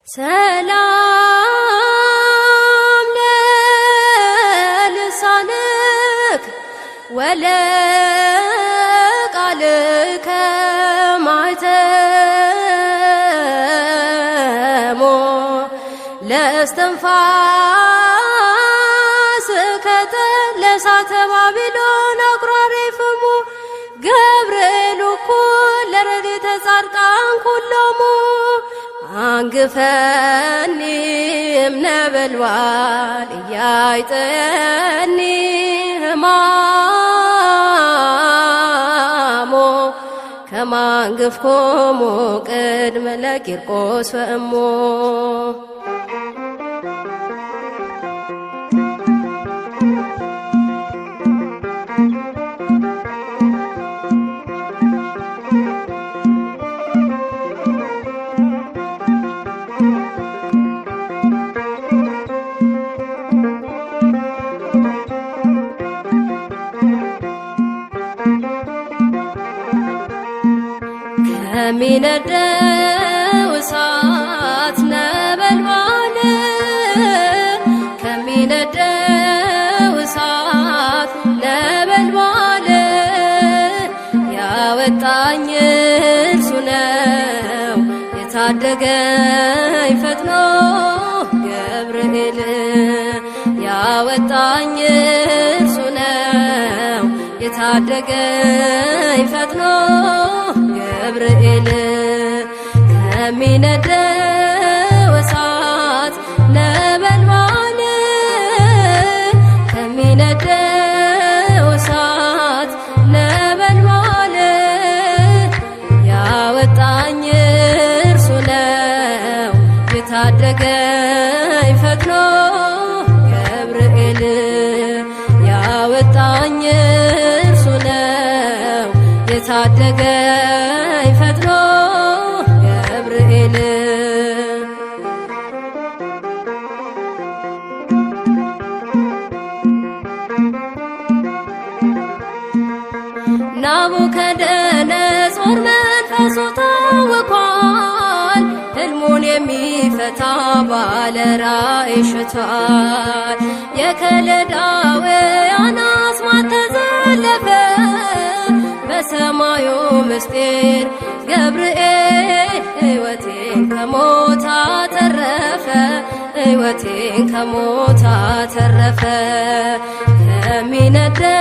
ሰላም ለልሳንክ ወለቃልከ ማኅተሞ ለእስትንፋስከ ለእሳተ ባቢሎን አኩራሪፍሙ ገብርኤል እኩል ለረድኤተ ጻድቃን ኩሎሙ አንግፈኒ እምነበልባል ኢያይጥየኒ ሕማሞ ከመ አንግፍኮሙ ቅድመ ለቂርቆስ ወእሞ ከሚነደው እሳት ነበልባል ከሚነደው እሳት ነበልባል ያወጣኝ እርሱ ነው የታደገኝ ፈጥኖ ገብርኤል ያወጣኝ እርሱ ነው የታደገኝ ፈጥኖ ገብርኤል ከሚነደው እሳት ነበልባል ከሚነደው እሳት ነበልባል ያወጣኝ እርሱ ነው የታደገኝ ፈጥኖ ገብርኤል ያወጣኝ እርሱ ነው የታደገኝ ፈጥኖ ገብርኤል ናቡከደነፆር መንፈሱ ታውኳል ሕልሙን የሚፈታ ባለ ራእይ ሽቷል የከለዳውያን አስማት ተዘለፈ በሰማዩ ምስጢር ገብርኤል ሕይወቴን ከሞት አተረፈ ሕይወቴን ከሞት አተረፈ ከሚነደው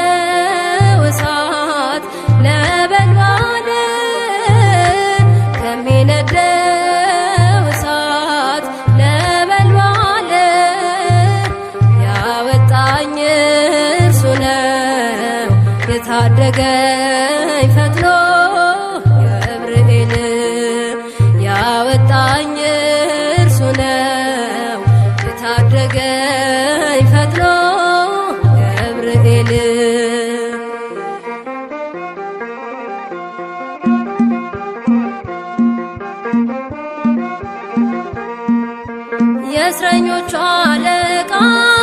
እሳት ነበልባል ከሚነደው እሳት ነበልባል ያወጣኝ እርሱ ነው የታደገኝ ፈጥኖ ገብርኤል ያወጣኝ እርሱ ነው የታደገኝ ፈጥኖ ገብርኤል የእስረኞቹ አለቃ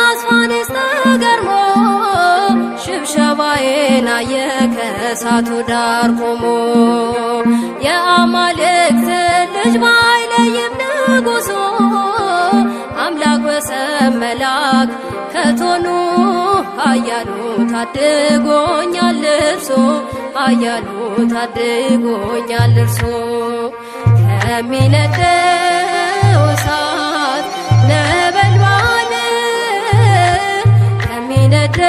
አስፋኔስ ተገርሞ ሽብሸባዬን አየ ከእሳቱ ዳር ቆሞ የአማልክት ልጅ ባይለይም ንጉሡ አምላክ ወሰብ መልአክ ከቶኑ ኃያሉ ታድጎኛል እርሱ ኃያሉ ታድጎኛል እርሱ ከሚነደው እሳት ነበልባል ከሚነደው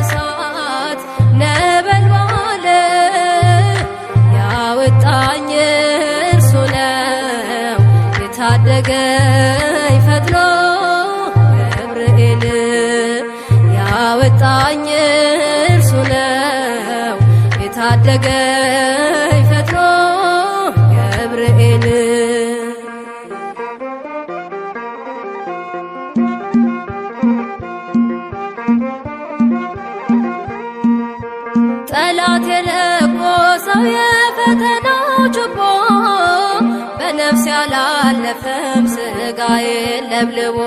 እሳት ነበልባል ያወጣኝ እርሱ ነው የታደገኝ ፈጥኖ ገብርኤል ያወጣኝ እርሱ ነው የታደገኝ ፈጥኖ ገብርኤል ጠላት የለኮሰው የፈተናው ችቦ በነፍስ ያላለፈም ሥጋዬን ለብልቦ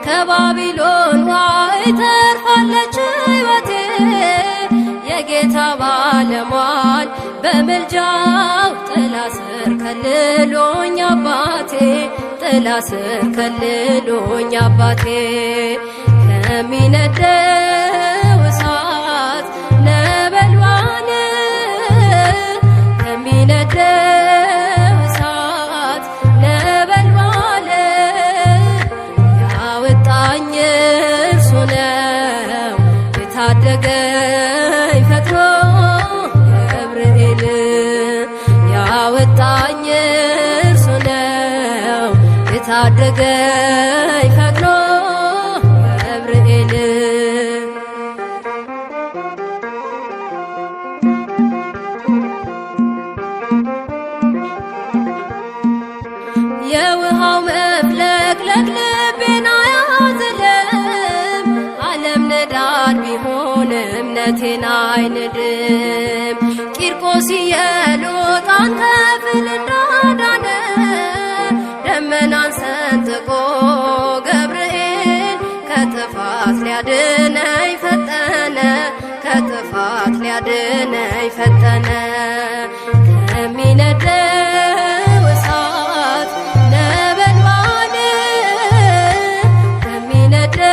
ከባቢሎን ዋይ ተርፋለች ሕይወቴ የጌታ ባለሟል በምልጃው ጥላ ስር ከልሎኝ አባቴ ጥላ ስር ከልሎኝ አባቴ ከሚነደው እሳት ነበልባል ከሚነደው እሳት ነበልባል ያወጣኝ እርሱ ነው የታደገኝ ፈጥኖ ገብርኤል ያወጣኝ እርሱ ነው የታደገኝ ፈጥኖ ገብርኤል የውሃው መፍለቅለቅ ልቤን አያዝልም ዓለም ንዳድ ቢሆን እምነቴን አይንድም ቂርቆስ ኢየሉጣ አንተ ፍል እንዳዳነ ደመናን ሰንጥቆ ገብርኤል ከጥፋት ሊያድነኝ ፈጠነ ከጥፋት ሊያድነኝ ፈጠነ ከሚነደው እሳት ነበልባል ከሚነደው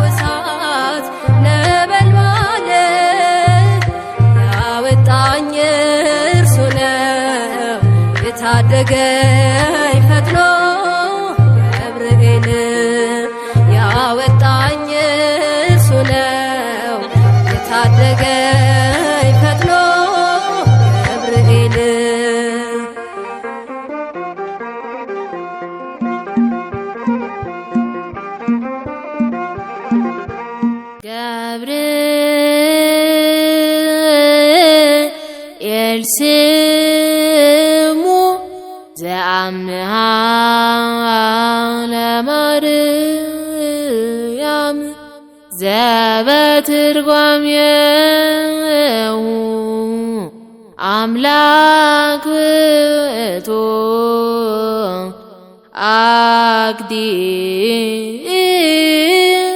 እሳት ነበልባል ያወጣኝ እርሱ ነው የታደገኝ ፈጥኖ ገብርኤል ያወጣኝ እርሱ ነው የታደገኝ ፈጥኖ ገብርኤል ገብርኤል ስሙ ዘአምሃ ለማርያም ዘበትርጓሜሁ አምላክ ውእቱ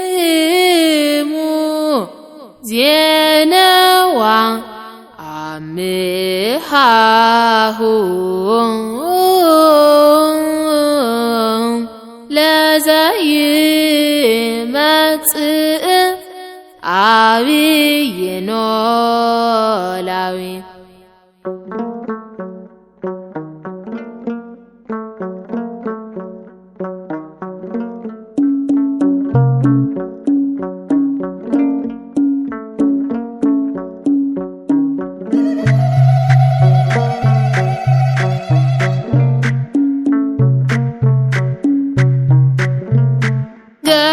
አቅዲሙ ዜነዋ አምሃሁ ለዘይመጽእ አብይ ኖላዊ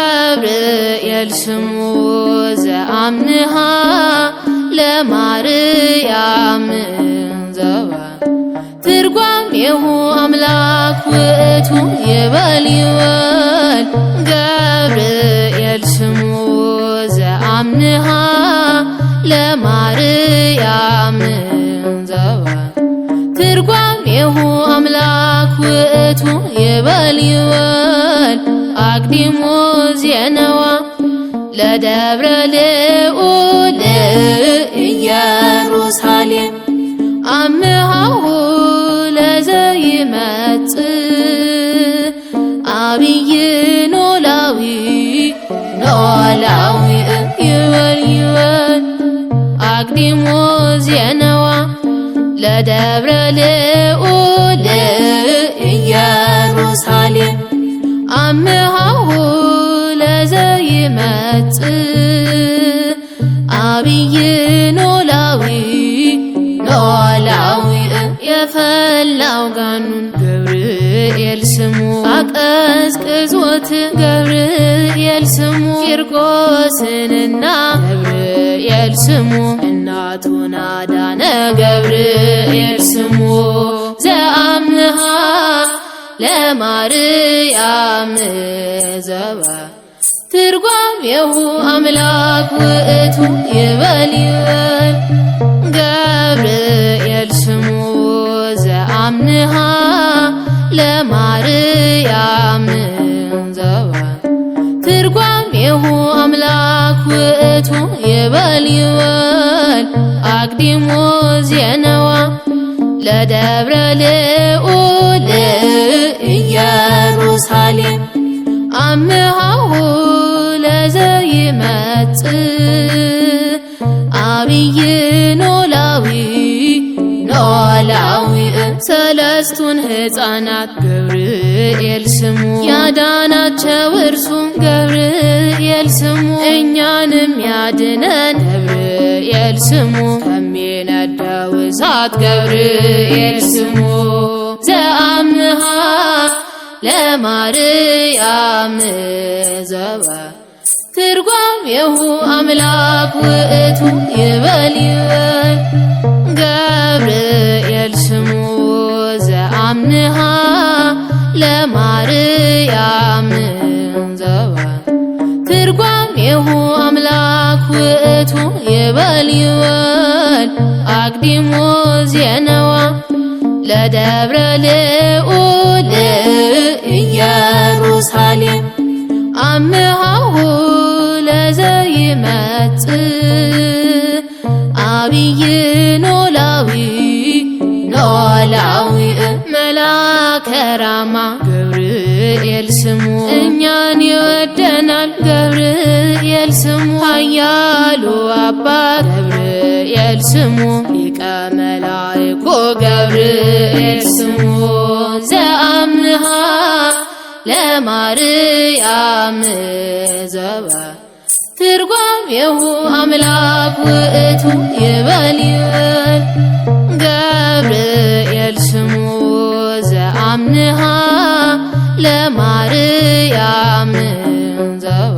ገብርኤል ስሙ ዘአምሃ ለማርያም ዘባ ትርጓሜሁ አምላክ ውእቱ ይበል ይበል ገብርኤል ስሙ ዘአምሃ ለማርያም ዘባ ትርጓሜሁ አምላክ ውእቱ ይበል ይበል አቅዲሙ ዜነዋ ለደብረ ልዑል ኢየሩሳሌም አምሃሁ ለዘይመጽእ አብይ ኖላዊ ኖላዊ ይበል ይበል አቅዲሙ ዜነዋ ለደብረ ልዑል ኢየሩሳሌም አምሃሁ ለዘይመጽእ አብይ ኖላዊ ኖላዊ የፈላው ጋኑን ገብርኤል ስሙ አቀዝቅዞት ገብርኤል ስሙ ቂርቆስንና ገብርኤል ስሙ እናቱን አዳነ ገብርኤል ስሙ ዘአምሃ ለማርያም ዘባ ትርጓሜሁ አምላክ ውእቱ ይበል ይበል ገብርኤል ስሙ ዘአምሃ ለማርያም ዘባ ትርጓሜሁ አምላክ ውእቱ ይበል ይበል አቅዲሙ ዜነዋ ለደብረ ልዑል ኢየሩሳሌም አምሃሁ ለዘይመጽእ አብይ ኖላዊ ሰለስቱን ሕፃናት ገብርኤል ስሙ ያዳናቸው እርሱ ገብርኤል ስሙ እኛንም ያድነን ገብርኤል ስሙ ከሚነደው እሳት ገብርኤል ስሙ ዘአምሃ ለማርያም ዘባ ትርጓሜሁ አምላክ ውእቱ ይበል ይበል ገብርኤል ስሙ ዘአምሃ ለማርያም ዘባ ትርጓሜሁ አምላክ ውእቱ ይበል ይበል አቅዲሞ ዜነዋ ለደብረ ልዑል ኢየሩሳሌም አምሃሁ ለዘይመጽእ አብይ ኖላዊ መልአከ ራማ ገብርኤል ስሙ እኛን ይወደናል ገብርኤል ስሙ ኃያሉ አባት ገብርኤል ስሙ ሊቀ መላእክት ገብርኤል ስሙ ዘአምሃ ለማርያም ዘባ ትርጓሜሁ አምላክ ውእቱ ይበል ይበል ገብርኤል ስሙ ዘአምሃ ለማርያም ዘባ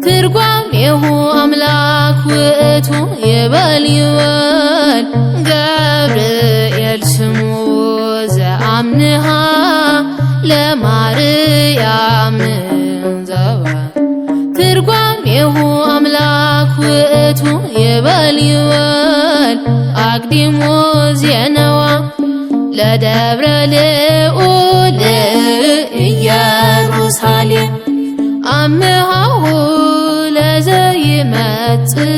ትርጓሜሁ አምላክ ውእቱ ይበል ይበል ገብርኤል ስሙ ዘአምሃ ለማርያም ዘባ ትርጓሜሁ አምላክ ውእቱ ይበል ይበል አቅዲሞ ዜነዋ ለደብረ ልዑል ኢየሩሳሌም አምሃሁ ለዘይመጽእ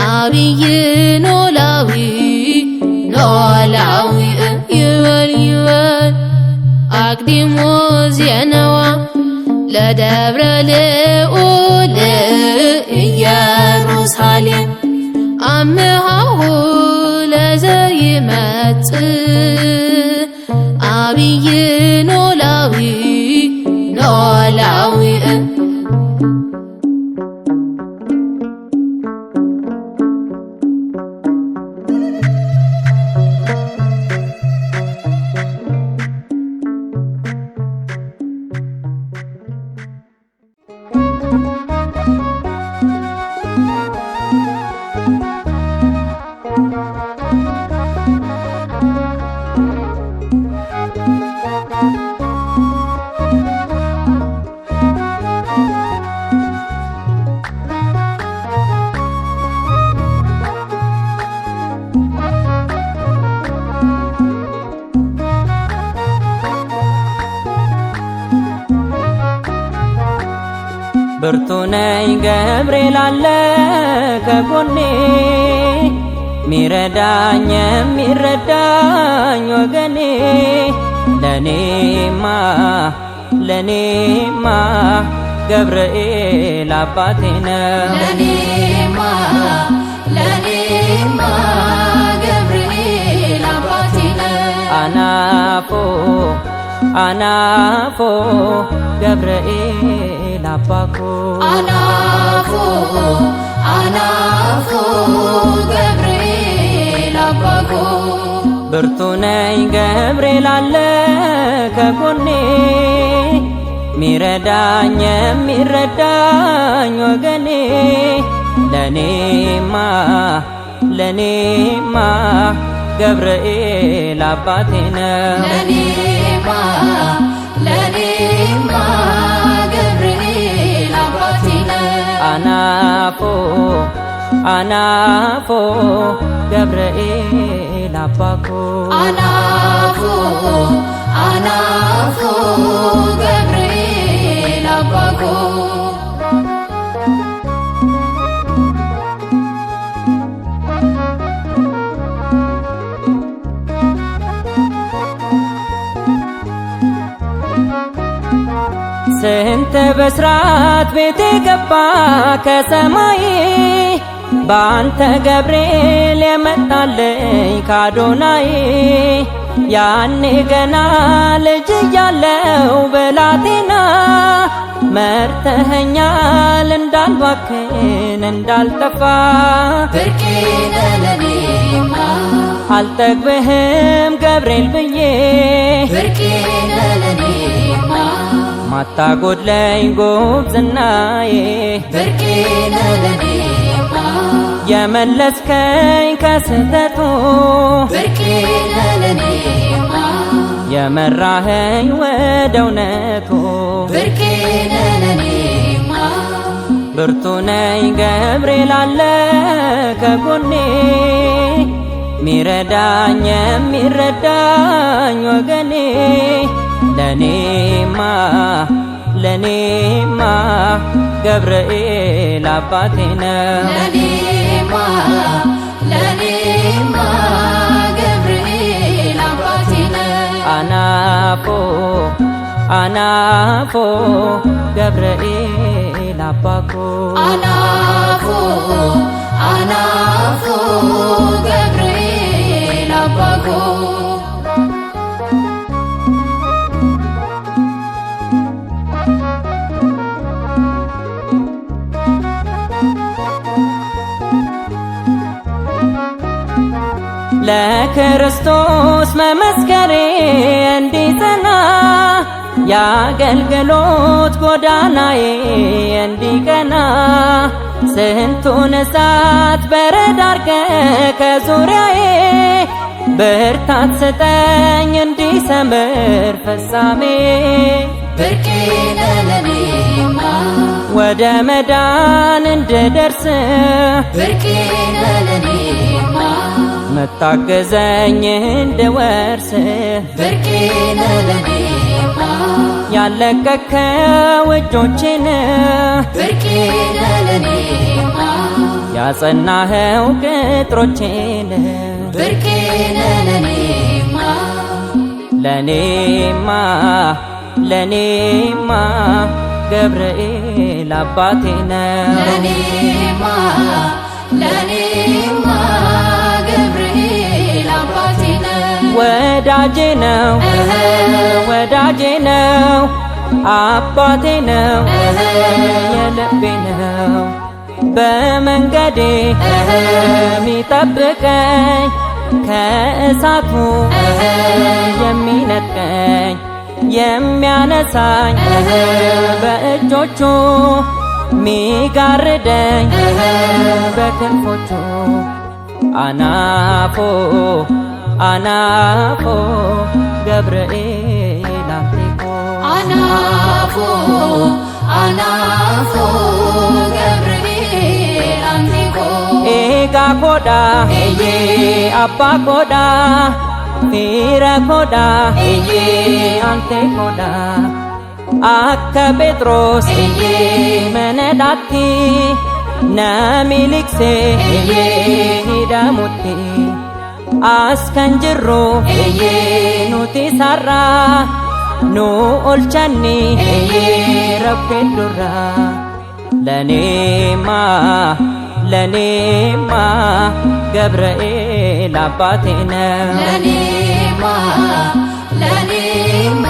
አብይ ኖላዊ ይበል ይበል አቅዲሞ ዜነዋ ለደብረ ልዑል ኢየሩሳሌም አምሃሁ ለዘይመጽእ አብይ ኖላዊ ብርቱ ነኝ ገብርኤል አለ ከጎኔ ሚረዳኝ የሚረዳኝ ወገኔ ለኔማ ገብርኤል አባቴ ነው ለኔማ ገብርኤል አባቴ ነው አናፎ ገብርኤል አባኮ አናፎ ገብርኤል አባኮ ብርቱ ነኝ ገብርኤል አለ ከጎኔ ሚረዳኝ የሚረዳኝ ወገኔ ለኔማ ገብርኤል አባቴ ነው ለኔማ ገብርኤል አባቴ ነው አናፎ ገብርኤል አባኮ አናፎ ገብርኤል አባኮ ስንት ብስራት ቤቴ ገባ ከሰማይ ባንተ ገብርኤል የመጣልኝ ካዶናይ ያኔ ገና ልጅ እያለው ብላቴና መርተኸኛል እንዳልባክን እንዳልጠፋ ብርቄ ነህ ለኔማ አልጠግብህም ገብርኤል ብዬ ብርቄ ነህ ለኔማ ማታጎድለኝ ጉብዝናዬ ብርቄ ነህ ለኔማ የመለስከኝ ከስህተቱ ብርቄ ነህ ለኔማ የመራኸኝ ወደ እውነቱ ብርቄ ነህ ለኔማ ብርቱ ነኝ ገብርኤል አለ ከጎኔ ሚረዳኝ የሚረዳኝ ወገኔ ለኔማ ለኔማ ገብርኤል አባቴ ነው ለኔማ ለኔማ ገብርኤል አባቴ ነህ አናፎ አናፎ ገብርኤል አባኮ አናፎ አናፎ ገብርኤል አባኮ ለክርስቶስ መመስከሬ እንዲጸና የአገልግሎት ጎዳናዬ እንዲቀና ስንቱን እሳት በረድ አርገህ ከዙሪያዬ ብርታት ስጠኝ እንዲሰምር ፍጻሜ ብርቄ ነህ ለኔማ ወደ መዳን እንድደርስ ብርቄ ነህ ለኔማ መታገዘኝ እንድወርስ ብርቄ ነህ ለኔማ ያለቀከው እጆቼን ብርቄ ነህ ለኔማ ያጸናኸው ቅጥሮቼን ብርቄ ነህ ለኔማ ለኔማ ለኔማ ገብርኤል አባቴ ነው ለኔማ ለኔማ ገብርኤል አባቴ ነህ ወዳጄ ነው ወዳጄ ነው አባቴ ነው የልቤ ነው በመንገዴ ሚጠብቀኝ ከእሳቱ የሚነጥቀኝ የሚያነሳኝ በእጆቹ ሚጋርደኝ በክንፎቹ አናፎ አናፎ ገብርኤል አንቴኮ አናፎ አናፎ ገብርኤል አንቴኮ ኤጋ ኮዳ ኤዬ አባ ኮዳ ፊረ ኮዳ ኤዬ አንቴ ኮዳ አከ ጴጥሮስ ኤዬ መነዳቲ ነሚሊክሴ ኤዬ ሂደሙቲ አስከንጅሮ ኤዬ ኑቲ ሰራ ኑ ኦልቸኒ ኤዬ ረቤዱራ ለኔማ ለኔማ ገብርኤል አባቴ ነው ለኔማ ለኔማ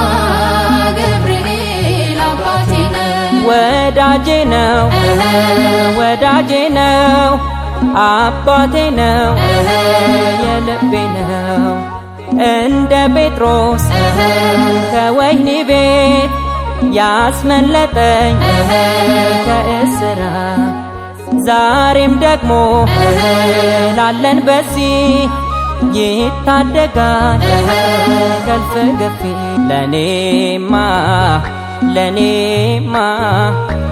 ገብርኤል አባቴ ነህ ወዳጄ ነው ወዳጄ ነው አባቴ ነው የልቤ ነው እንደ ጴጥሮስ ከወህኒ ቤት ያስመለጠኝ ከእስራት ዛሬም ደግሞ ላለን በዚህ ይታደጋል ከልፍ ገፊ ለኔማ ለኔማ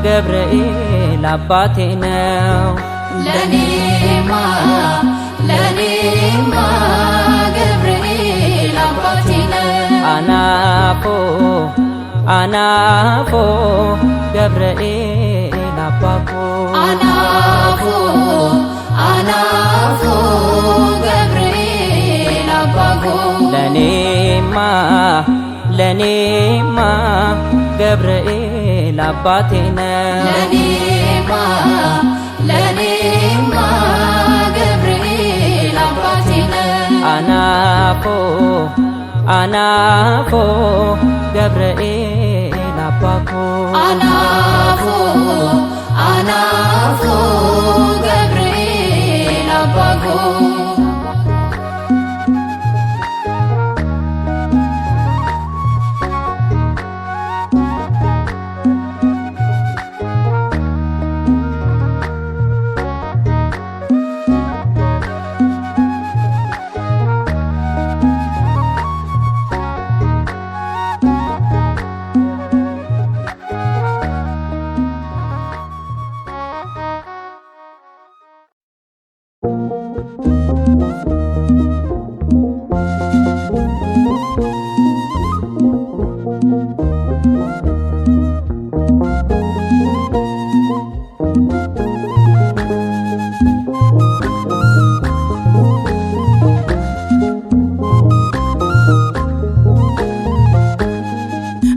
ገብርኤል አባቴ ነው ለኔማ ለኔማ ገብርኤል አባቴ ነህ አናፎ አናፎ ገብርኤል አባኮ አናፎ አናፎ ገብርኤል አባኮ ለኔማ ለኔማ ገብርኤል አባቴ ነው ለኔማ ገብርኤል አባቴ ነው። አናፎ ገብርኤል አባኮ አናፎ ገብርኤል አባኮ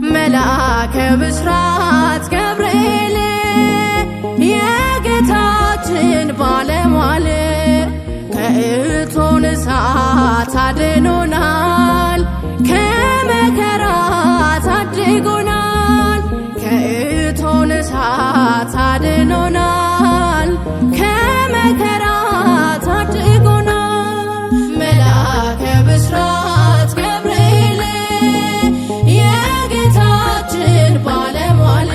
መልአከ ብስራት ገብርኤል የጌታችን ባለሟል ከእቶነ እሳት አድኖናል፣ ከመከራ ታድጎናል። ከእቶነ እሳት አድኖናል፣ ከመከራ ታድጎናል። መልአከ ብስራት ገብርኤል የጌታችን ባለሟል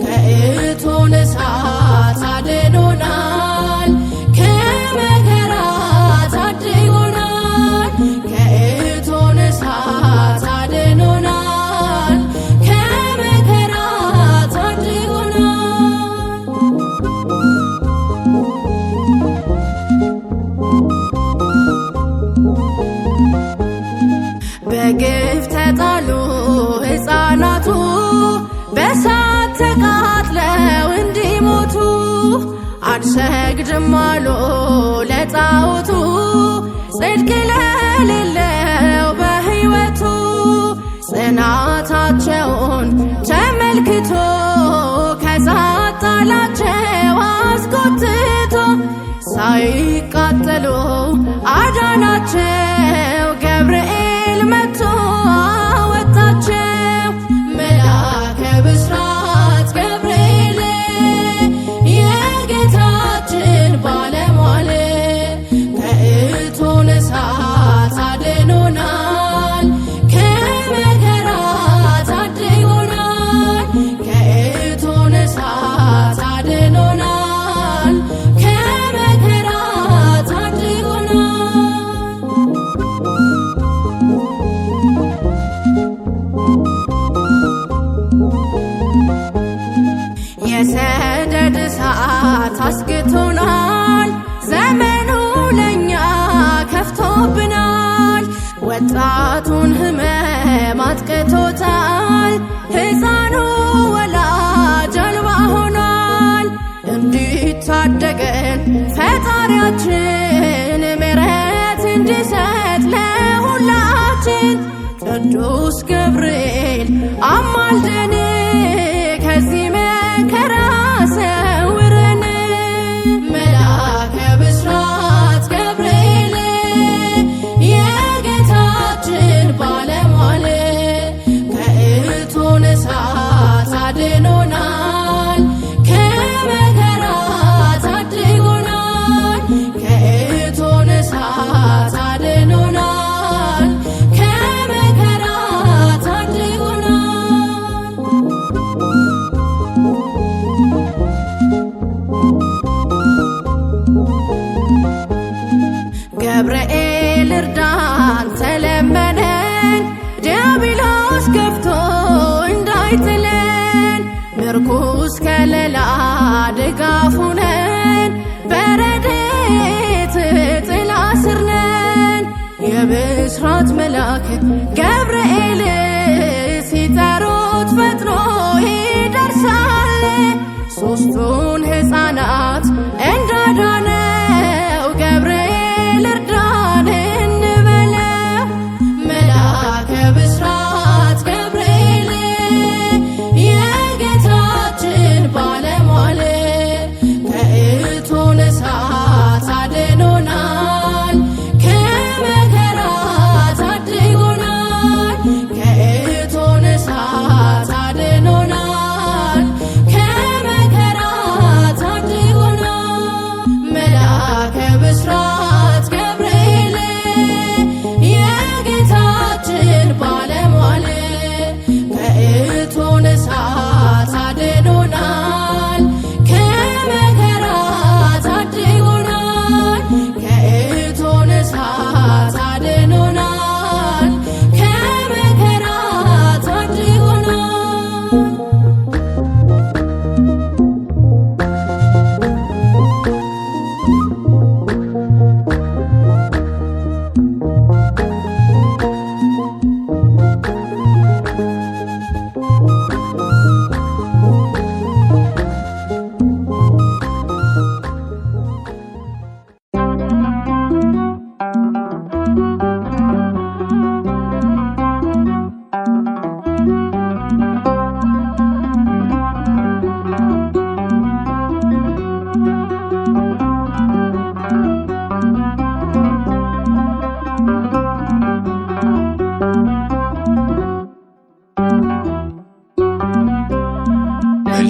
ከእቶነ እሳት አድኖናል፣ ከመከራ ታድጎናል። ከእቶነ እሳት አድኖናል፣ ከመከራ ታድጎናል። በግፍ ተጣሉ ሕፃናቱ በሳት ተቃጥለው እንዲሞቱ አንሰግድም አሉ ለጣዖቱ ጽድቅ ለሌለው በሕይወቱ ጽናታቸውን ተመልክቶ ከሳት ጣላቸው አስቆጥቶ ሳይቃጠሉ አዳናቸው ገብርኤል መጥቶ አወጣቸው። መልአከ ብስራት ገብርኤል የጌታችን ባለሟል ከእቶነ እሳት አድኖናል፣ ከመከራ ታድጎናል። ከእቶነ እሳት አድኖናል፣ ከመከራ ታድጎናል። የሰደድ እሳት አስግቶናል፣ ዘመኑ ለኛ ከፍቶብናል። ወጣቱን ሕመም አጥቅቶታል፣ ሕፃኑ ወላጅ አልባ ሆኗል። እንዲታደገን ፈጣሪያችን ምሕረት እንዲሰጥ ለሁላችን ቅዱስ ገብርኤል አማልደን ከዚህ መከራ ሰውረን። መልአከ ብስራት ገብርኤል የጌታችን ባለሟል ከእቶነ እሳት አድኖናል፣ ከመከራ ታድጎናል። ከእቶነ እሳት አድኖናል፣ ከመከራ ታድጎናል። ገብርኤል እርዳን ተለመነን፣ ዲያብሎስ ገፍቶ እንዳይጥለን። ምርኩስ ከለላ ድጋፍ ሁነን፣ በረድኤት ጥላ ስር ነን። የብስራት መልአክ ገብርኤል ሲጠሩት ፈጥኖ ይደርሳል። ሦስቱን ሕፃናት እንዳዳነው ገብርኤል እርዳን እንበለው። መልአከ ብስራት ገብርኤል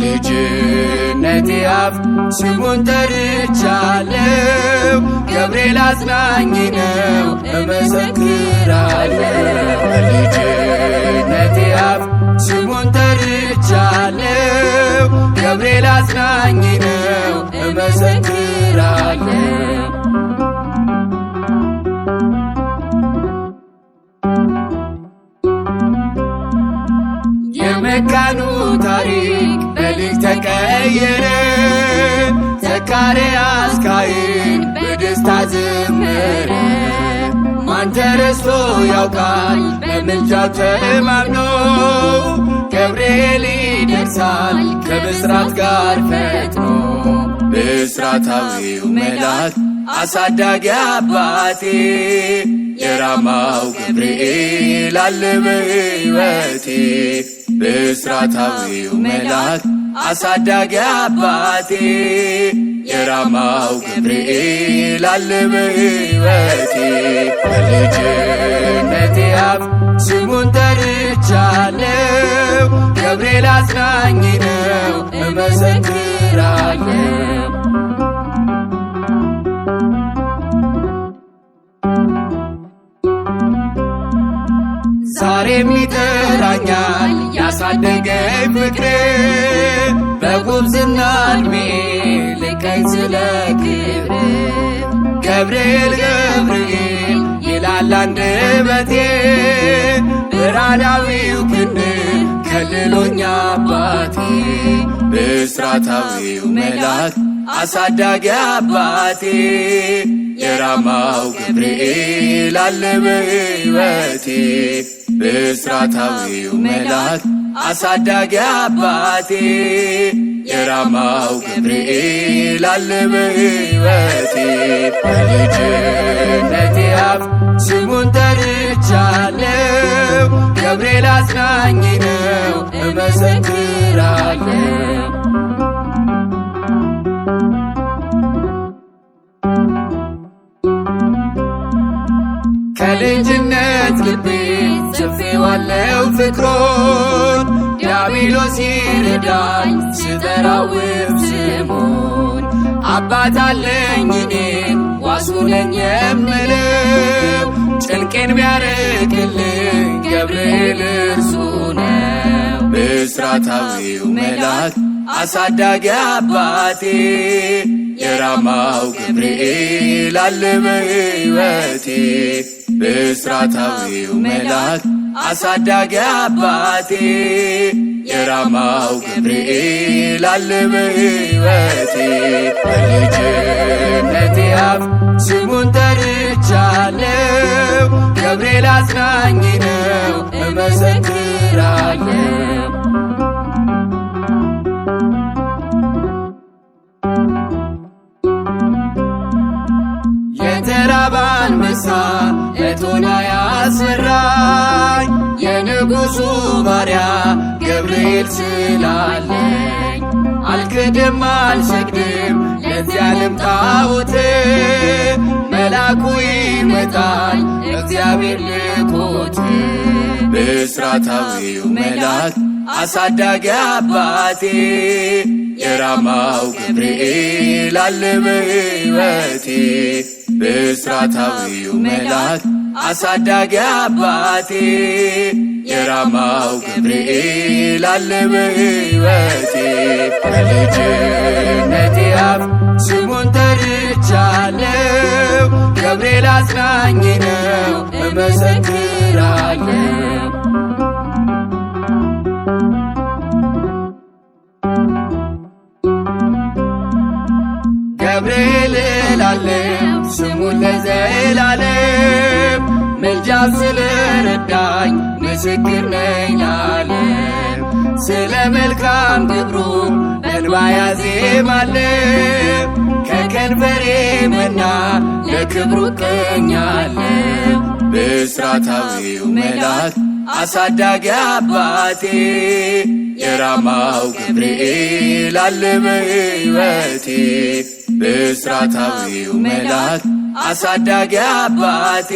በልጅነቴ አፍ ስሙን ጠርቻለሁ። ገብርኤል አጽናኝ ነው እመሰክራለሁ። በልጅነቴ አፍ ስሙን ጠርቻለሁ። ገብርኤል አጽናኝ ነው እመሰክራለሁ። የመካኑ ታሪክ በልጅ ተቀየረ። ዘካርያስ ካህን በደስታ ዘመረ። ማን ተረስቶ ያውቃል በምልጃው ተማምኖ። ገብርኤል ይደርሳል ከብስራት ጋር ፈጥኖ። ብስራታዊው መልአክ አሳዳጊ አባቴ የራማው ገብርኤል አለ በሕይወቴ። ብስራታዊው መልአክ አሳዳጊ አባቴ የራማው ገብርኤል አለ በሕይወቴ። በልጅነቴ አፍ ስሙን ጠርቻለሁ። ገብርኤል አጽናኝ ነው እመሰክራለሁ። ዛሬም ይጠራኛል ያሳደገኝ ፍቅር። በጉብዝና ዕድሜ ልቀኝ ስለ ክብር። ገብርኤል ገብርኤል ይላል አንደበቴ። ብርሃናዊው ክንድ ከልሎኛ አባቴ። ብስራታዊው መልአክ አሳዳጊ አባቴ የራማው ገብርኤል አለ በሕይወቴ። ብስራታዊው መልአክ አሳዳጊ አባቴ የራማው ገብርኤል አለ በሕይወቴ። በልጅነቴ አፍ ስሙን ጠርቻለሁ። ገብርኤል አጽናኝ ነው እመሰክራለሁ። ከልጅነት ልቤ ጽፌዋለሁ ፍቅሩን። ዲያብሎስ ይረዳኝ ስጠራው ስሙን። አባት አለኝ እኔን ዋሱ ነኝ የምለው። ጭንቄን ቢያርቅልኝ ገብርኤል እርሱ ነው። ብስራታዊው መልአክ አሳዳጊ አባቴ የራማው ገብርኤል አለ በሕይወቴ። ብስራታዊው መልአክ አሳዳጊ አባቴ የራማው ገብርኤል አለ በሕይወቴ። በልጅነቴ አፍ ስሙን ጠርቻለሁ። ገብርኤል አጽናኝ ነው እመሰክራለሁ። የተራበ አንበሳ እቶን ያስፈራኝ። የንጉሡ ባሪያ ገብርኤል ስላለኝ። አልክድም አልሰግድም ለዚህ ዓለም ጣዖት። መልአኩ ይመጣል እግዚአብሔር ልኮት። ብስራታዊው መልአክ አሳዳጊ አባቴ የራማው ገብርኤል አለ በሕይወቴ። ብስራታዊው መልአክ አሳዳጊ አባቴ የራማው ገብርኤል አለ በሕይወቴ። በልጅነቴ አፍ ስሙን ጠርቻለሁ። ገብርኤል አጽናኝ ነው እመሰክራለሁ። ገብርኤል እላለሁ ስሙን ለዘላለም። ምልጃው ስለረዳኝ ምስክር ነኝ ለዓለም። ስለ መልካም ግብሩ በእንባ ያዜማለሁ። ከከንፈሬ መና ለክብሩ እቀኛለሁ። ብስራታዊው መልአክ አሳዳጊ አባቴ የራማው ገብርኤል አለ በሕይወቴ። ብስራታዊው መልአክ አሳዳጊ አባቴ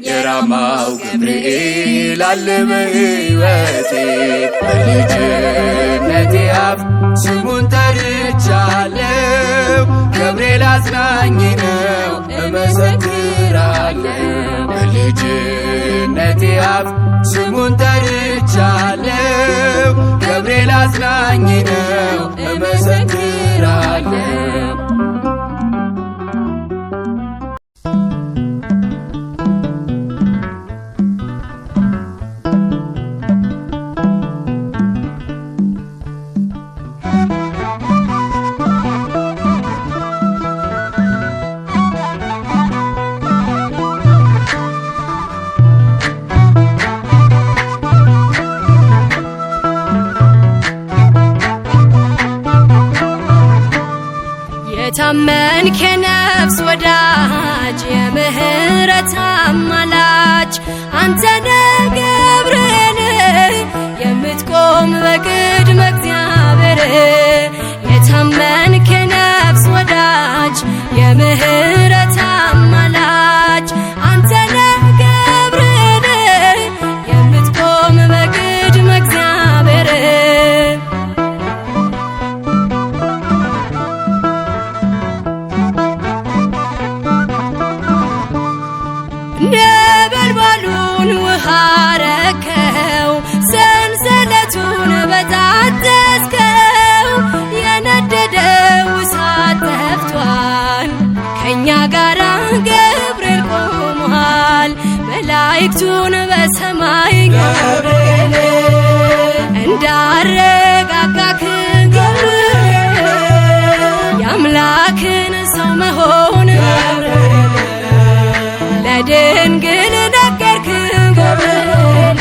የራማው ገብርኤል አለ በሕይወቴ። በልጅነቴ አፍ ስሙን ጠርቻለሁ ገብርኤል አጽናኝ ነው እመሰክራለሁ። በልጅነቴ አፍ ስሙን ጠርቻለሁ ገብርኤል አጽናኝ ነው እመሰክራለሁ። የታመንክ የነፍስ ወዳጅ የምህረት አማላጅ አንተነ ገብርኤል የምትቆም በቅድመ እግዚአብሔር። የታመንክ የነፍስ ወዳጅ የምህረት አማላጅ አንተነ ገብርኤል የምትቆም በቅድመ እግዚአብሔር። ነበልባሉን ውሃ ረከው ሰንሰለቱን በጣጠስከው የነደደው እሳት ጠፍቷል ከእኛ ጋር ገብርኤል ቆሟል። መላእክቱን በሰማይ ገብርኤል እንዳረጋጋክ ገብርኤል የአምላክን ሰው መሆን ለድንግል ነገርክ ገብርኤል።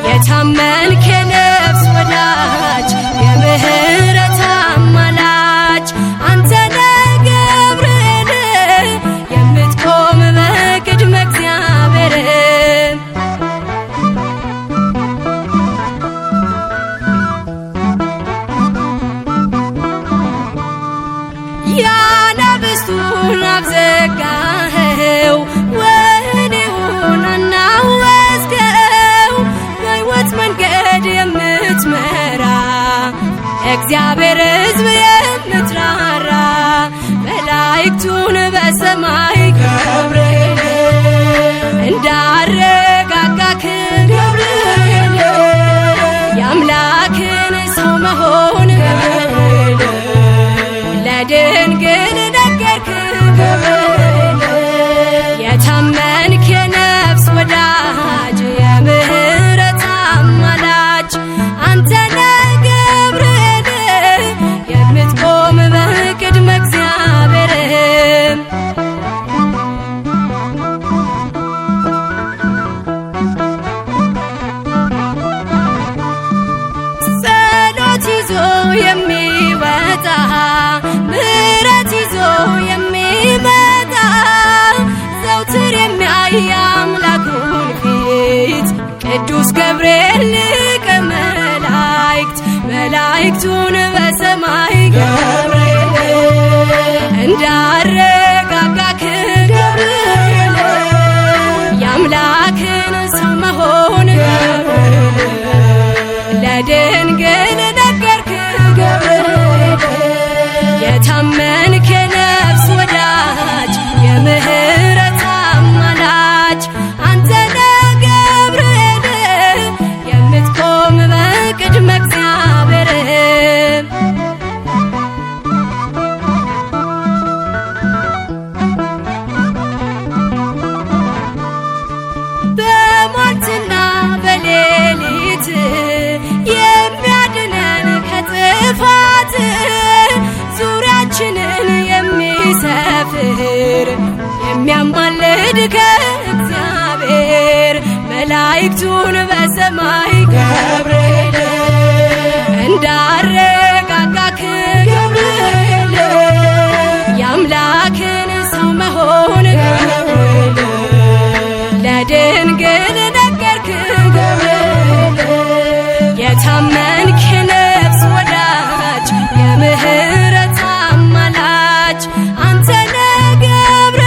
የታመንክ የነፍስ ወዳጅ የምህረት አማላጅ አንተነ ገብርኤል የምትቆም በቅድመ እግዚአብሔር። ያነብስቱን አፍ ዘጋኸው ወህኒውን አናወጽከው በሕይወት መንገድ የምትመራ እግዚአብሔር ሕዝብ የምትራራ መላእክቱን በሰማይ ገብርኤል እንዳረጋጋክ ገብርኤል የአምላክን ሰው መሆን ገብርኤል ለድንግል ነገርክ ገብርኤል። የታመንክ የነፍስ ወዳጅ የምህረት አማላጅ አንተነ ገብርኤል የምትቆም በቅድመ እግዚአብሔር። ጸሎት ይዞ የሚወጣ ምሕረት ይዞ የሚመጣ ዘውትር የሚያይ አምላኩን ፊት ቅዱስ ገብርኤል ሊቀ መላእክት መላእክቱን በሰማይ ገብርኤል እንዳረጋጋክ ገብርኤል የአምላክን ሰው መሆን ገብርኤል ለድንግል ነገርክ ገብርኤል። የታመንክ የነፍስ ወዳጅ የምህረት አማላጅ አንተነ ገብርኤል የምትቆም በቅድመ እግዚአብሔር። በሟርትና በሌሊት የሚያድነን ከጥፋት ዙሪያችንን የሚሰፍር የሚያማልድ ከእግዚአብሔር መላእክቱን በሰማይ ገብርኤል እንዳረጋጋክ ገብርኤል የአምላክን ሰው መሆን ገብርኤል ለድንግል ነገርክ ገብርኤል። የታመንክ የነፍስ ወዳጅ የምህረት አማላጅ አንተነ ገብርኤል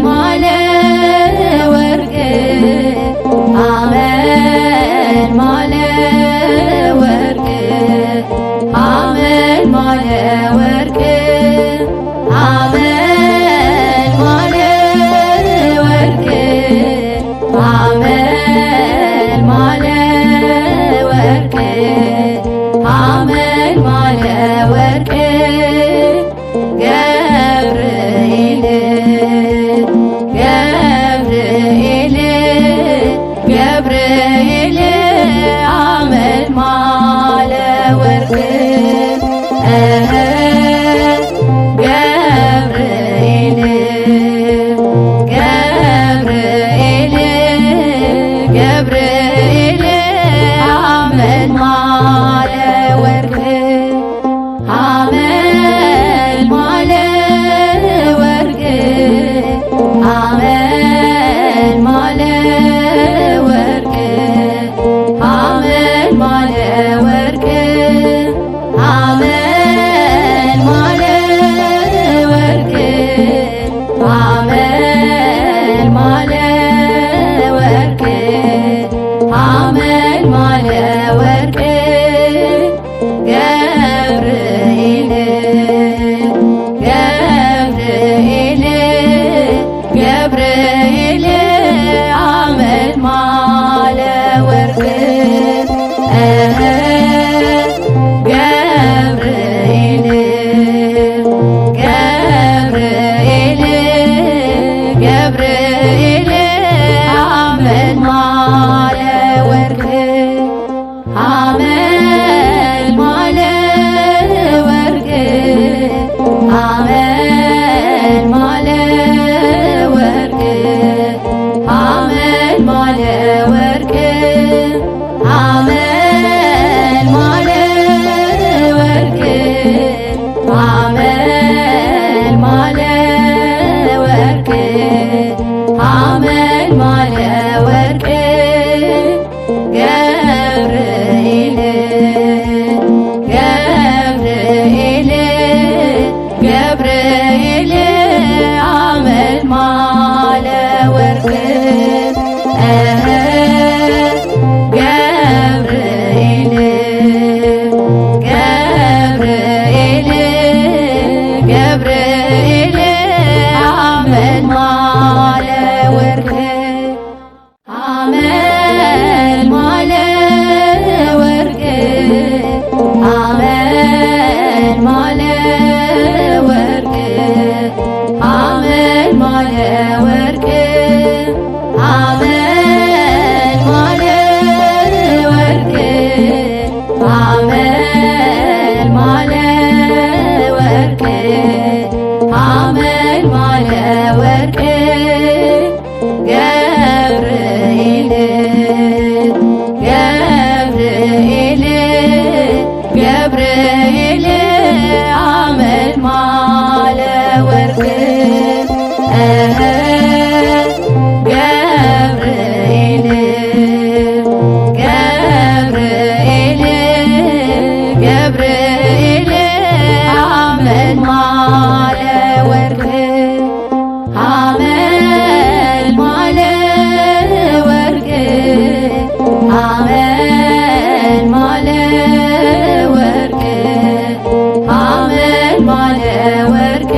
ማለ ወርቅ አመል ማለ ወርቅ አመል ማለ ወርቅ አመል ማለ ወርቅ አመል ማለ ወርቅ አመል ማለ ወርቅ ገብርኤል ገብርኤል ገብርኤል አመል ማለ ወርቅ ገብርኤል ገብርኤል ገብርኤል አመል ማለ ወርቅ አመል ማለ ወርቅ አመል ማለ ወርቅ አመል ማለ ወርቅ አመል ማለ ወርቅ አመል ማለ ወርቅ አመል ማለ ወርቅ ገብርኤል ገብርኤል ገብርኤል አመል ማለ ወርቅ ገብርኤል ገብርኤል ገብርኤል አመል ማለ ወርቅ አመል ማለ ወርቅ አመል ማለ ወርቅ አመል ማለ ወርቅ አመል ማለ ወርቅ አመል ማለ ወርቅ አመል ማለ ወርቅ ገብርኤል ገብርኤል ገብርኤል አመል ማለ ወርቅ ገብርኤል ገብርኤል ገብርኤል አመል ማለ ወርቅ አመል ማለ ወርቅ አመል ማለ ወርቅ አመል ማለ ወርቅ አመል ማለ ወርቅ አመል ማለ ወርቅ አመል ማለ ወርቅ ገብርኤል ገብርኤል ገብርኤል አመል ማለ ወርቅ ገብርኤል ገብርኤል ገብርኤል አመል ማለ ወርቅ አመል ማለ ወርቅ አመል ማለ ወርቅ አመል ማለ ወርቅ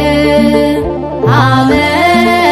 አመል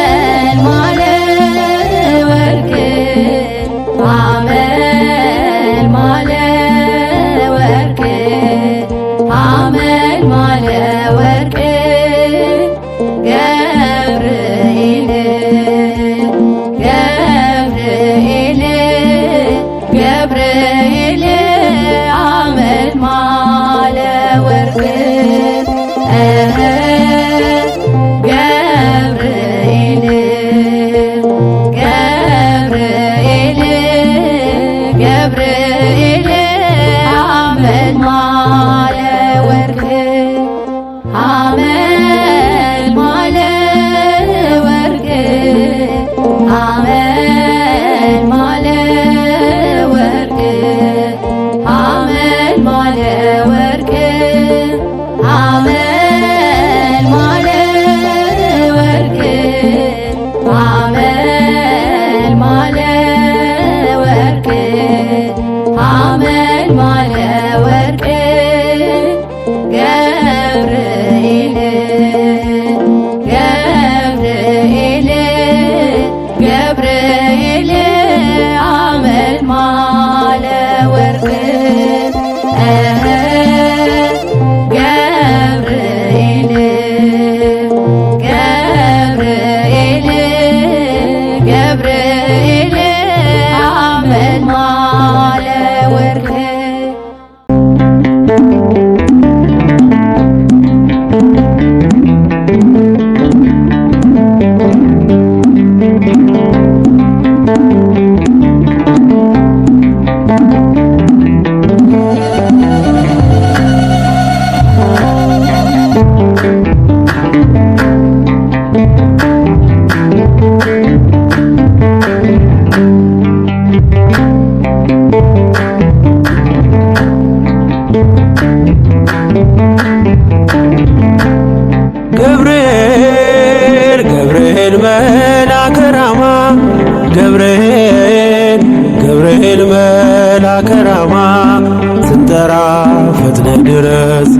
መልአከ ራማ ገብርኤል ገብርኤል መልአከ ራማ ስንጠራ ፈጥነ ድረስ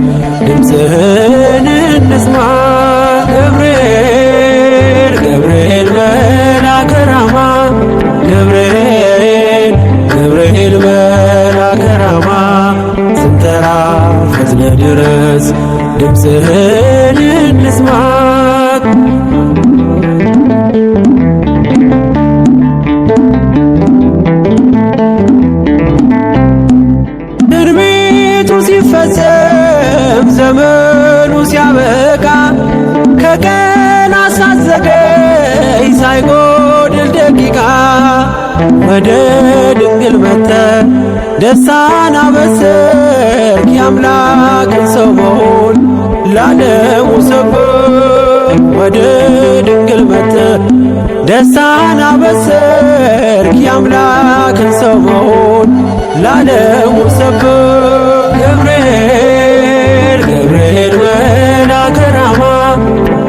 ድምፅህን እንስማ ገብርኤል ገብርኤል መልአከ ራማ ገብርኤል ገብርኤል መልአከ ራማ ስንጠራ ፈጥነ ድረስ ድምፅህን እንስማ ትንቢቱ ሲፈጸም ዘመኑ ሲያበቃ ከቀናት ሳትዘገይ ሳይጎድል ደቂቃ ወደ ድንግል መጥተህ ደስታን አበሰርክ የአምላክን ሰው መሆን ለዓለሙ ሰበክ ወደ ድንግል መጥተህ ደስታን አበሰርክ የአምላክን ሰው መሆን ለዓለሙ ሰበክ ገብርኤል ገብርኤል መልአከ ራማ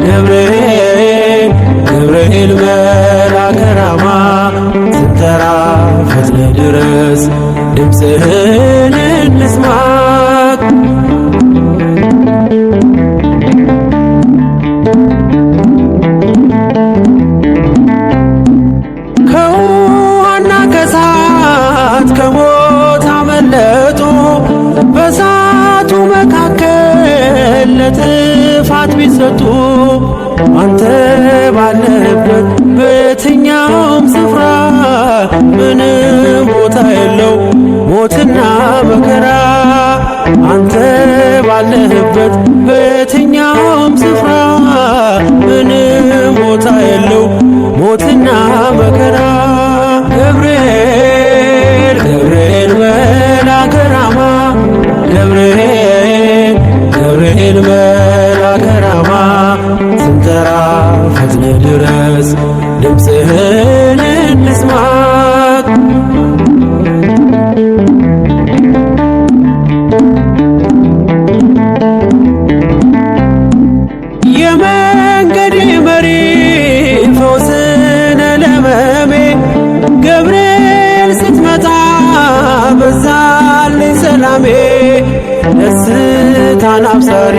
ገብርኤል ገብርኤል መልአከ ራማ ስንጠራ ፈጥነ ድረስ ድምፅህን እንስማ ከውሃና ከእሳት ከሞት አመለጡ በእሳቱ መካከል ለጥፋት ቢሰጡ አንተ ባለህበት በየትኛውም ስፍራ ምንም ቦታ የለው ሞትና መከራ አንተ ባለህበት በየትኛውም ስፍራ ምንም ቦታ የለው ሞትና መከራ ገብርኤል ገብርኤል መልአከ ራማ ገብርኤል ገብርኤል መልአከ ራማ ስንጠራ ፈጥነ ድረስ ድምፅህን እንስማ የመንገዴ መሪ ፈውስነ ለሕመሜ ገብርኤል ስትመጣ በዛልኝ ሰላሜ ደስታን አብሳሪ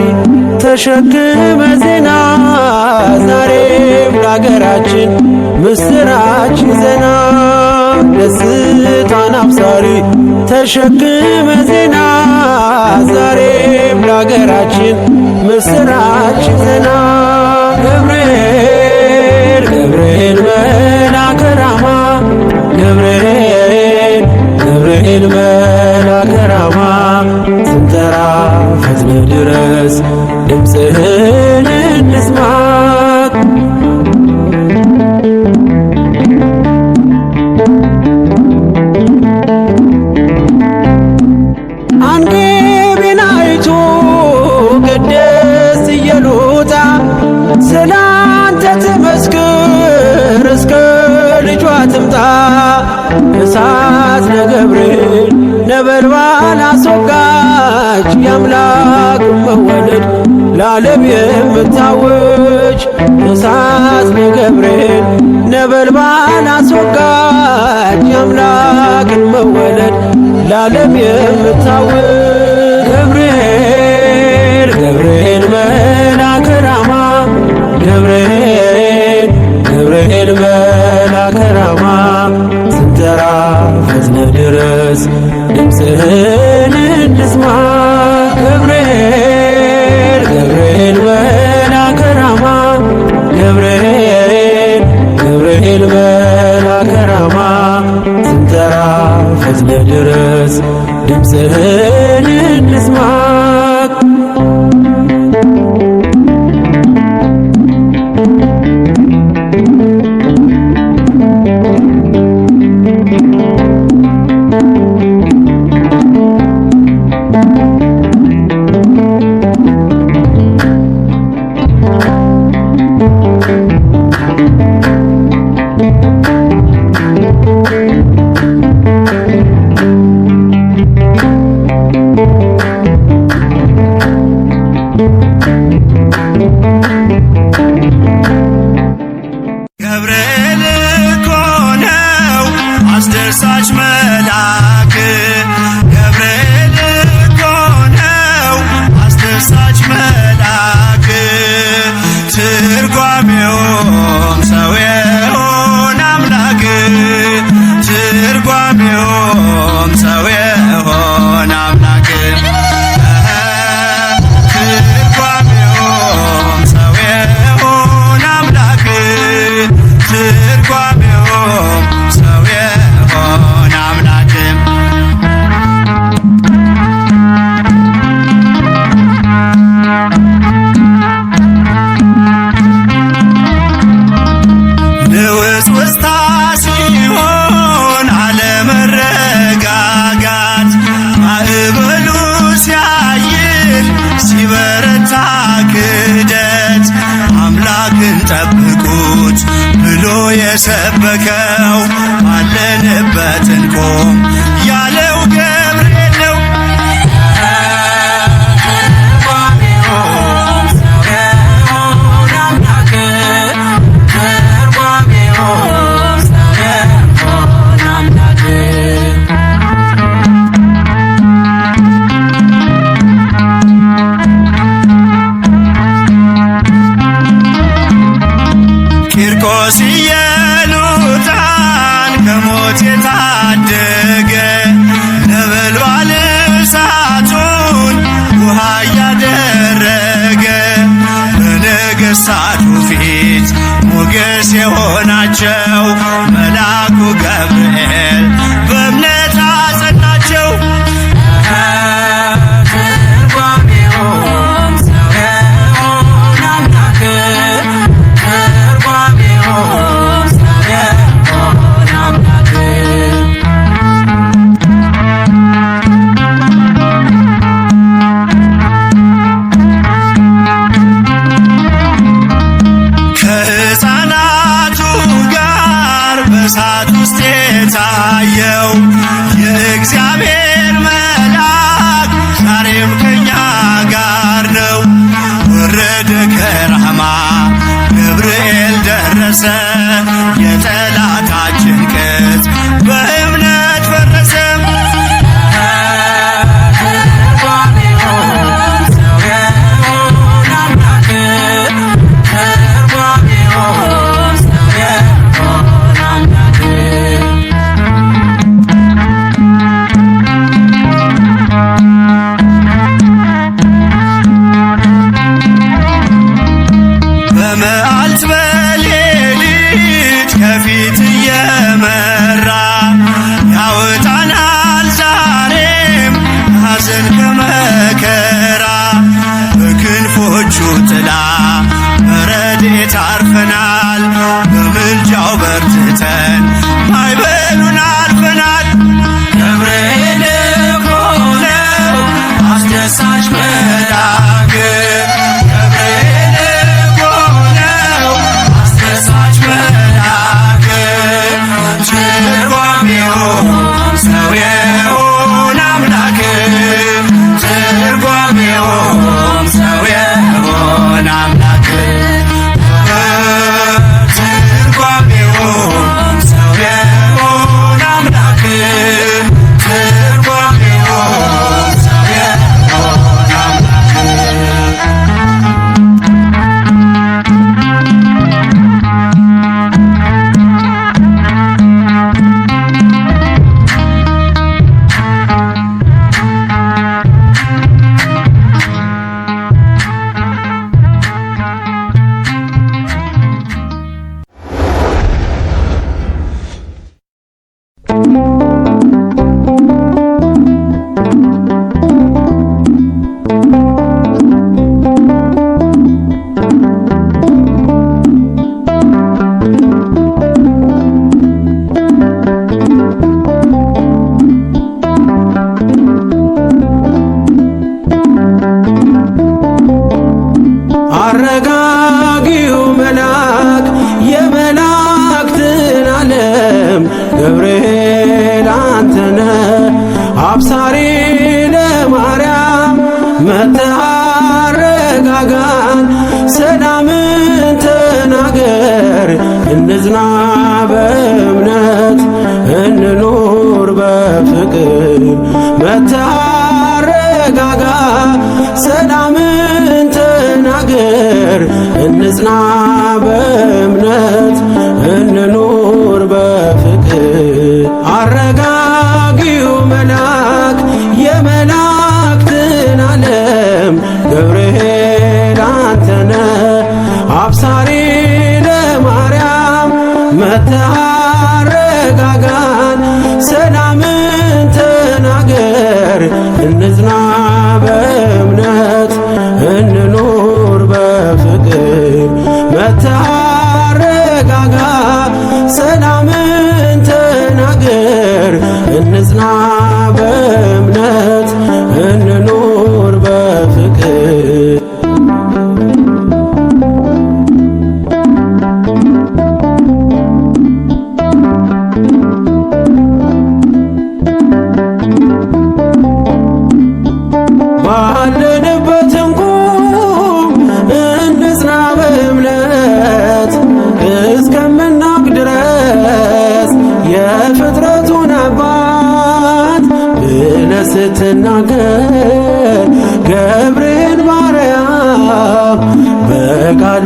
ተሸክመ ዜና ዛሬም ለአገራችን ምስራች ዜና ደስታን አብሳሪ ተሸክመ ዜና ዛሬም ለአገራችን ምስራች ዜና ገብርኤል ገብርኤል መልአከ ራማ ገብርኤል ገብርኤል መልአከ ራማ ስንጠራ ፈጥነ ድረስ ድምፅህን እንስማ አንጌቤን አይቶ ቅድስት ኢየሉጣ ስላንተ ትመስክር እስከ ልጇ ትምጣ እሳት ነገብርኤል ነበልባል አስወጋች የአምላክ መወለድ ለዓለም የምታወጅ እሳት ነገብርኤል ነበልባል አስወጋች የአምላክን መወለድ ለዓለም የምታወጅ ገብርኤል ገብርኤል መልአከ ራማ ገብርኤል ገብርኤል መልአከ ራማ ስንጠራ ፈጥነ ድረስ ድምፅህን እንስማ ገብርኤል ገብርኤል መልአከ ራማ ገብርኤል ገብርኤል መልአከ ራማ ስንጠራ ፈጥነ ድረስ ድምፅህን እንስማ ጠብቁት ብሎ የሰበከው ባለንበት እንቆም ያለው ገብርኤል ነው። ቂርቆስ ኢየሉጣን ከሞት የታደገ ነበልባል እሳቱን ውሃ እያደረገ በነገሥታቱ ፊት ሞገስ የሆናቸው መልአኩ ገብርኤል በእምነት አጸናቸው። ከሕፃናቱ ጋር በእሳት ውስጥ የታየው የእግዚአብሔር መልአክ ዛሬም ከኛ ጋር ነው። ወረደ ከራማ ገብርኤል ደረሰ፣ የጠላታችን ቅጥ በእምነት ፈረሰ። በመዓልት በሌሊት ከፊት እየመራ ያወጣናል ዛሬም ሐዘን ከመከራ። በክንፎቹ ጥላ በረድኤት አርፈናል፣ በምልጃው በርትተን ማዕበሉን አልፈናል። ገብርኤል እኮ ነው አስደሳች መልአክ፣ ገብርኤል እኮ ነው አስደሳች መልአክ። ትርጓሜውም ሰው የሆነ አምላክ፣ ትርጓሜውም ሰው የሆነ አምላክ፣ ትርጓሜውም ሰው የሆነ አምላክ፣ ትርጓሜውም ሰው የሆነ አምላክ። አረጋጊው መልአክ የመላእክትን ዓለም ገብርኤል አንተነ አብሳሪ ለማርያም መጥተህ አረጋጋን፣ ሰላምን ተናገር እንጽና በእምነት እንኑር በፍቅር። መጥተህ አረጋጋ ሰላምን ተናገር እንጽና በእምነት እንኑር በፍቅር። አረጋጊው መልአክ የመላእክትን ዓለም ገብርኤል አንተነ አብሳሪ ለማርያም መጥተህ አረጋጋን፣ ሰላምን ተናገር እንጽና በእምነት እንኑር በፍቅር። መጥተህ አረጋጋ ሰላምን ተናገር እንጽና በእምነት እንኑር በፍቅር።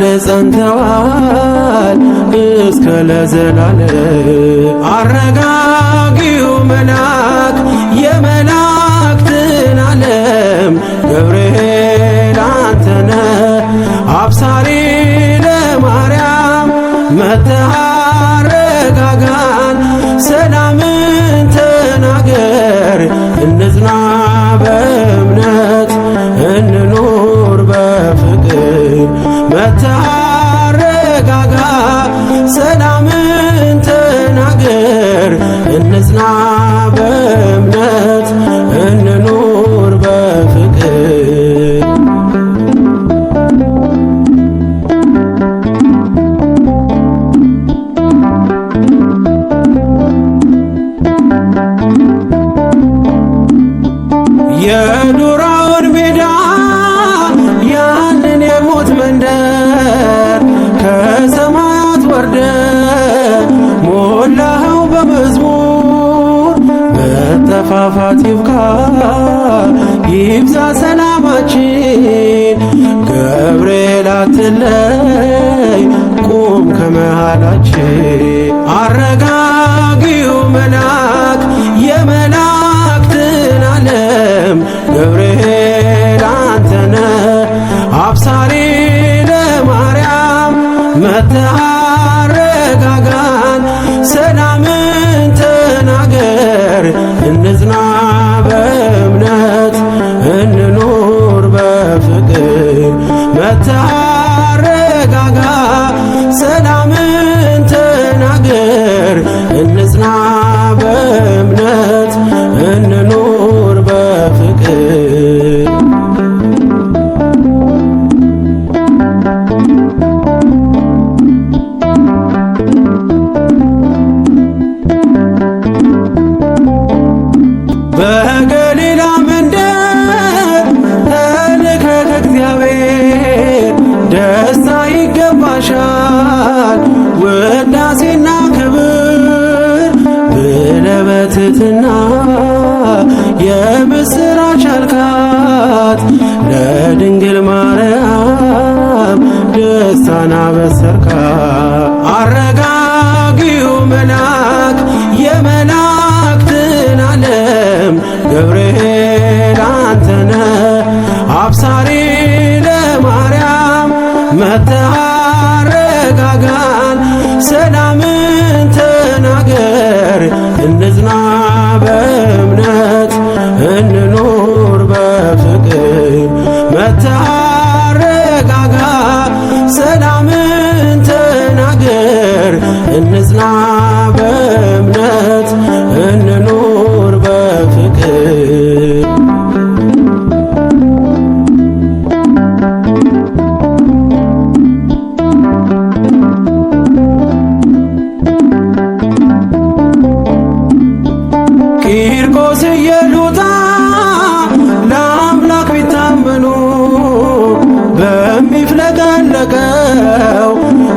ቃል ጸንተዋል እስከ ለዘላለም። አረጋጊው መልአክ የመላእክትን ዓለም ገብርኤል አንተነ አብሳሪ ለማርያም መጥተህ አረጋጋን ሰላምን ተናገር እንጽና በእምነት እንኑር በፍቅር መጥተህ አረጋጋ ሰላምን ተናገር እንጽና በእምነት እንኑር በፍቅር። የዱራውን ሜዳ ያንን የሞት መንደር ከሰማያት ወርደ ሞላኸው በመዝሙር መጠፋፋት ይብቃ ይብዛ ሰላማችን። ገብርኤል አትለይ ቁም ከመሃላችን። አረጋጊው መልአክ የመላእክትን ዓለም ገብርኤል አንተነ አብሳሪ ለማርያም መጥተህ አረጋጋን ሰላምን ተናገር እንጽና በእምነት እንኑር በፍቅር መጥተህ አረጋጋ ሰላምን ተናገር እንጽና በእምነት እንኑር በፍቅር። በገሊላ መንደር ተልከህ ከእግዚአብሔር ደስታ ይገባሻል ውዳሴና ክብር ብለህ በትሕትና የምስራች አልካት ለድንግል ማርያም ደስታን አበሰርካት። አረጋጊው መልአክ የመላእክትን ዓለም ገብርኤል አንተነ አብሳሪ ለማርያም መጥተህ አረጋጋን ሰላምን ተናገር እንጽና በእምነት እንኑር በፍቅር መጥተህ አረጋጋ ሰላምን ተናገር እንጽና በእምነት እንኑር በፍቅር። ቂርቆስ ኢየሉጣ ለአምላክ ቢታመኑ በሚፍለቀለቀው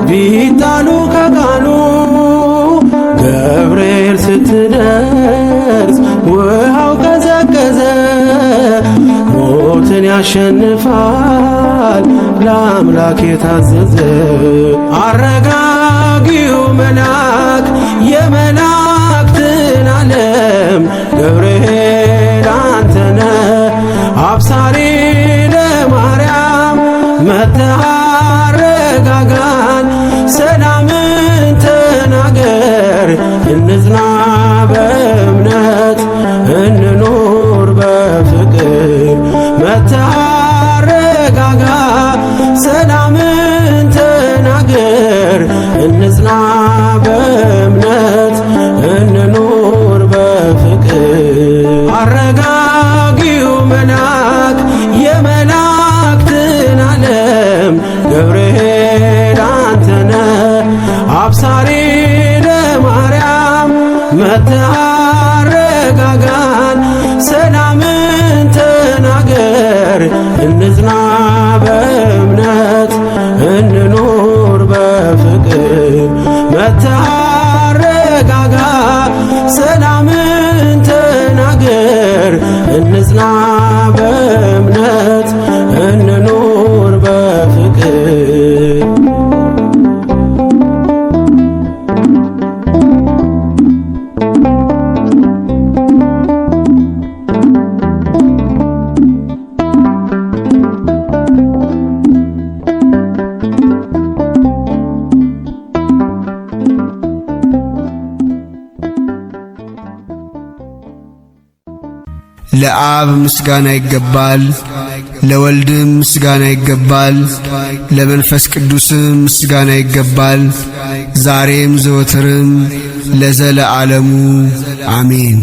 ቢጣሉ ከቃሉ ገብርኤል ስትደርስ ውሃው ቀዘቀዘ። ሞትን ያሸንፋል ለአምላክ የታዘዘ። አረጋጊው መልአክ የመላእክትን ዓለም ገብርኤል አንተነ አብሳሪ ለማርያም መጥተህ አረጋጋን ሰላምን ተናገር እንጽና በእምነት እንኑር በፍቅር መጥተህ አረጋጋ ሰላምን ተናገር እንጽና በእምነት እንኑር በፍቅር። አረጋጊው መልአክ የመላእክትን ዓለም ገብርኤል አንተነ አብሳሪ ለማርያም መጥተህ አረጋጋን ሰላምን ተናገር እንጽና በእምነት እንኑር በፍቅር መጥተህ አረጋጋ ሰላምን ተናገር እንጽና በእምነት እንኑር በፍቅር። ለአብ ምስጋና ይገባል፣ ለወልድም ምስጋና ይገባል፣ ለመንፈስ ቅዱስም ምስጋና ይገባል፣ ዛሬም ዘወትርም ለዘለዓለሙ አሜን።